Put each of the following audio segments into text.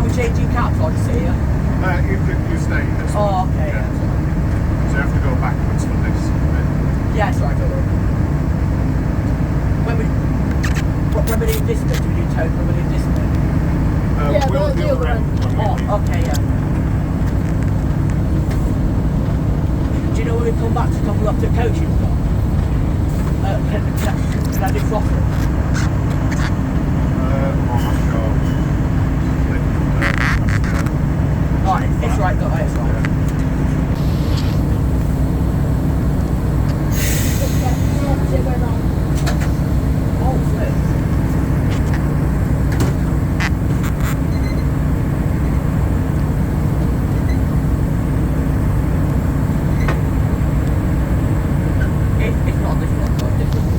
we changing cabs or just here? You stay in this one. Oh, okay. Yeah. So you have to go backwards for this bit. Yeah, it's right. When we leave this bit, do we do total when we leave this bit? Yeah, we'll the do other around end. when we leave. Oh, okay, yeah. Do you know when we come back to top of the coach you've got? Can I do frothing? I'm not sure. Alright, it's right, got it, it's right. Oh, flip. It's not this one, but different.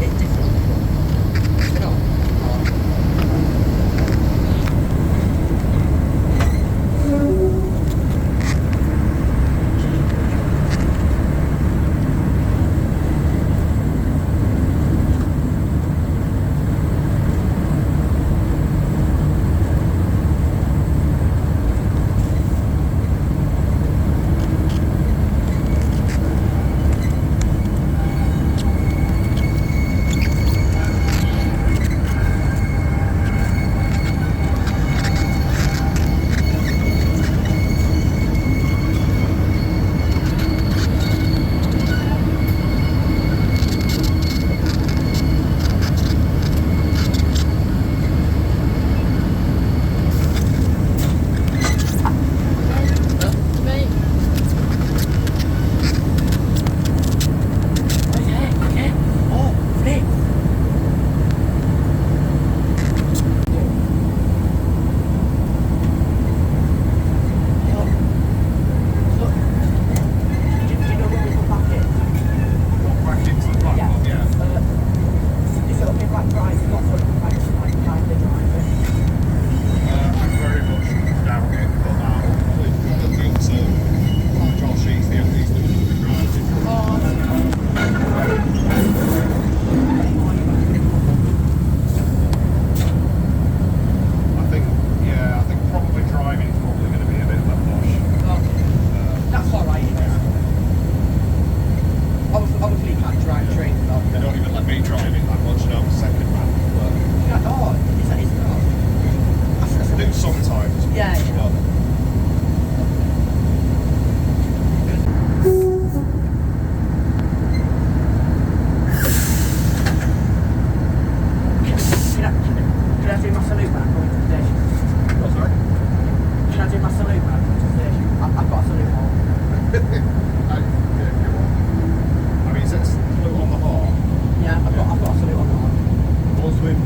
It's different. You know? With